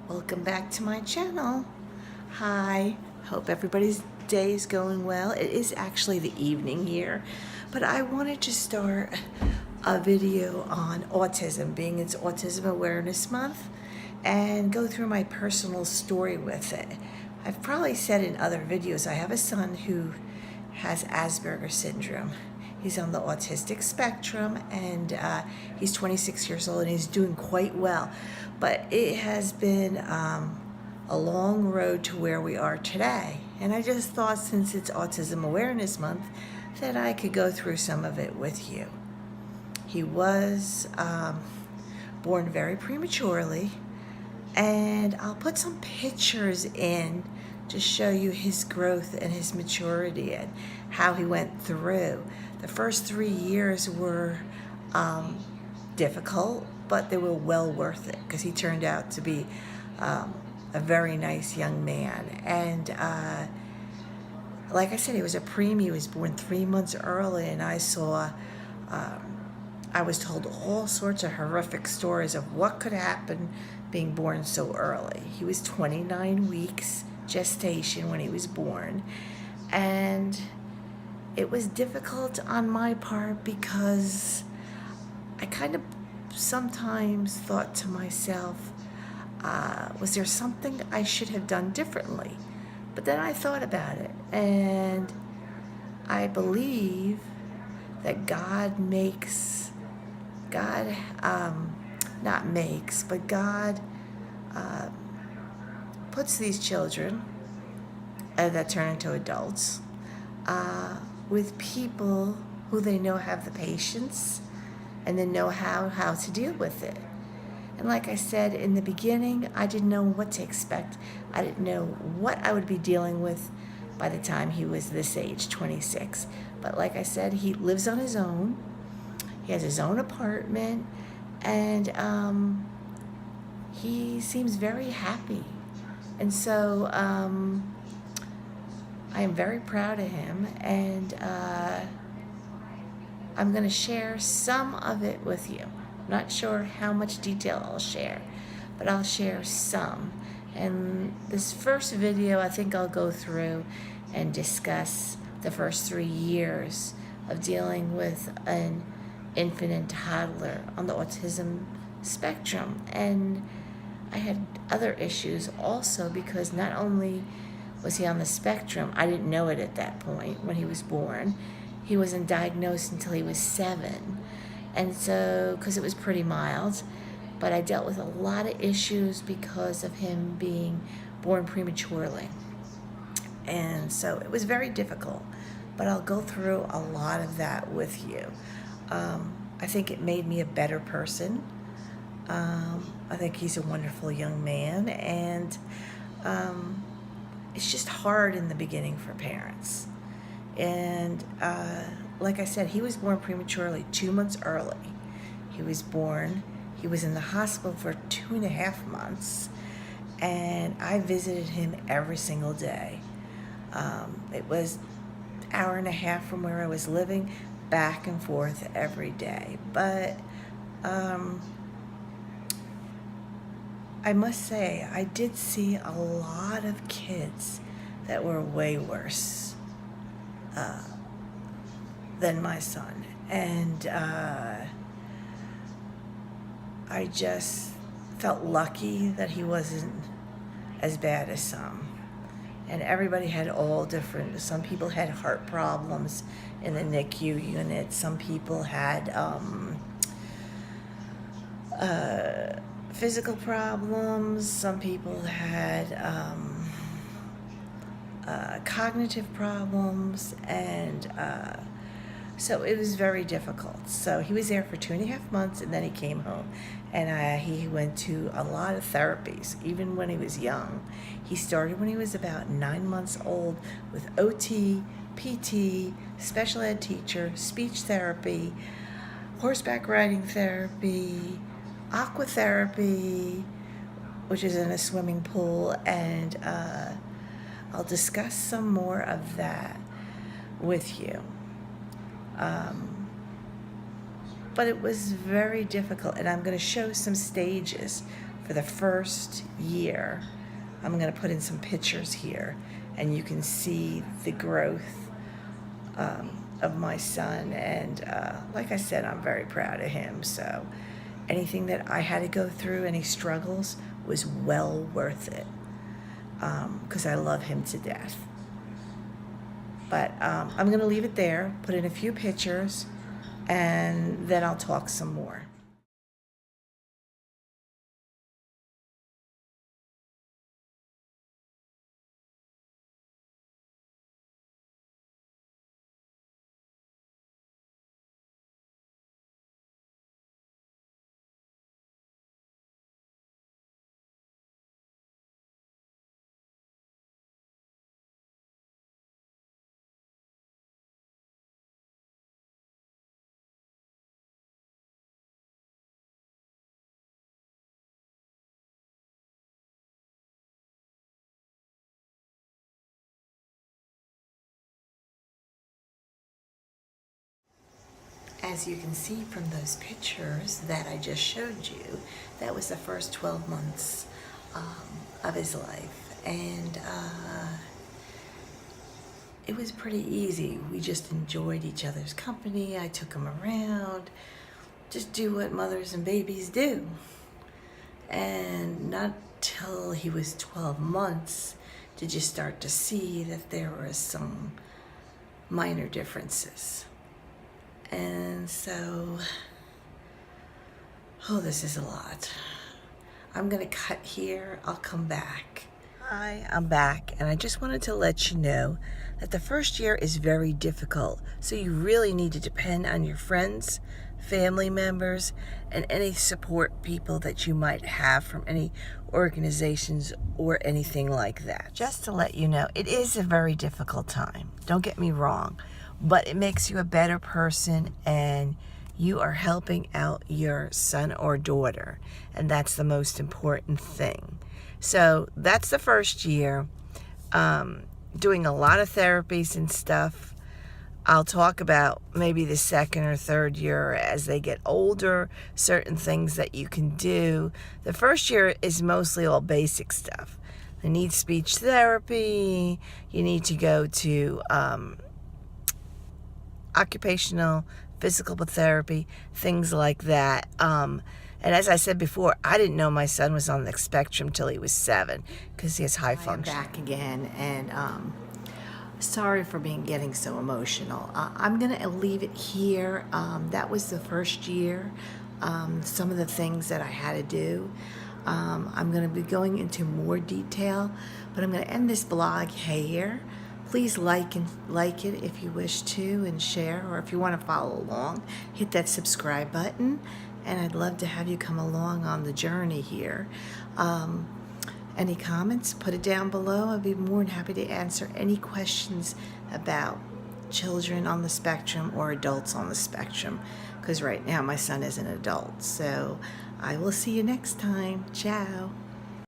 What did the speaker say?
Welcome back to my channel. Hi, hope everybody's day is going well. It is actually the evening here, but I wanted to start a video on autism, being it's Autism Awareness Month, and go through my personal story with it. I've probably said in other videos, I have a son who has Asperger syndrome. He's on the autistic spectrum, and he's 26 years old, and he's doing quite well. But it has been a long road to where we are today. And I just thought, since it's Autism Awareness Month, that I could go through some of it with you. He was born very prematurely, and I'll put some pictures in to show you his growth and his maturity and how he went through. The first 3 years were difficult, but they were well worth it because he turned out to be a very nice young man. And like I said, he was a preemie. He was born 3 months early, and I was told all sorts of horrific stories of what could happen being born so early. He was 29 weeks gestation when he was born, and it was difficult on my part because I kind of sometimes thought to myself, was there something I should have done differently? But then I thought about it, and I believe that God puts these children that turn into adults with people who they know have the patience and they know how to deal with it. And like I said in the beginning, I didn't know what to expect. I didn't know what I would be dealing with by the time he was this age, 26. But like I said, he lives on his own. He has his own apartment, and he seems very happy. And so I am very proud of him, and I'm going to share some of it with you. I'm not sure how much detail I'll share, but I'll share some. And this first video, I think I'll go through and discuss the first 3 years of dealing with an infant and toddler on the autism spectrum. And I had other issues also, because not only was he on the spectrum, I didn't know it at that point when he was born. He wasn't diagnosed until he was 7. And so, because it was pretty mild, but I dealt with a lot of issues because of him being born prematurely. And so it was very difficult, but I'll go through a lot of that with you. I think it made me a better person. I think he's a wonderful young man, and it's just hard in the beginning for parents. And like I said, he was born prematurely, 2 months early. He was in the hospital for 2.5 months, and I visited him every single day. It was an hour and a half from where I was living, back and forth every day. But I must say, I did see a lot of kids that were way worse than my son. And I just felt lucky that he wasn't as bad as some. And everybody had all different. Some people had heart problems in the NICU unit. Some people had physical problems. Some people had cognitive problems, and so it was very difficult. So he was there for 2.5 months, and then he came home, and he went to a lot of therapies, even when he was young. He started when he was about 9 months old with OT, PT, special ed teacher, speech therapy, horseback riding therapy, aquatherapy, which is in a swimming pool, and I'll discuss some more of that with you. But it was very difficult, and I'm going to show some stages for the first year, I'm going to put in some pictures here, and you can see the growth of my son. And like I said, I'm very proud of him. So anything that I had to go through, any struggles, was well worth it, because I love him to death. But I'm going to leave it there, put in a few pictures, and then I'll talk some more. As you can see from those pictures that I just showed you, that was the first 12 months of his life. And it was pretty easy. We just enjoyed each other's company. I took him around, just do what mothers and babies do. And not till he was 12 months did you start to see that there were some minor differences. And so, oh, this is a lot. I'm gonna cut here, I'll come back. Hi, I'm back, and I just wanted to let you know that the first year is very difficult, so you really need to depend on your friends, family members, and any support people that you might have from any organizations or anything like that. Just to let you know, it is a very difficult time, don't get me wrong, but it makes you a better person, and you are helping out your son or daughter, and that's the most important thing. So that's the first year, doing a lot of therapies and stuff. I'll talk about maybe the second or third year as they get older, certain things that you can do. The first year is mostly all basic stuff. They need speech therapy, you need to go to occupational physical therapy, things like that. And as I said before, I didn't know my son was on the spectrum till he was 7, because he has high function. I'm back again, and sorry for getting so emotional. I'm gonna leave it here. That was the first year. Some of the things that I had to do. I'm gonna be going into more detail, but I'm gonna end this blog here. Please like it if you wish to, and share, or if you want to follow along, hit that subscribe button, and I'd love to have you come along on the journey here. Any comments, put it down below. I'd be more than happy to answer any questions about children on the spectrum or adults on the spectrum, because right now my son is an adult. So I will see you next time. Ciao.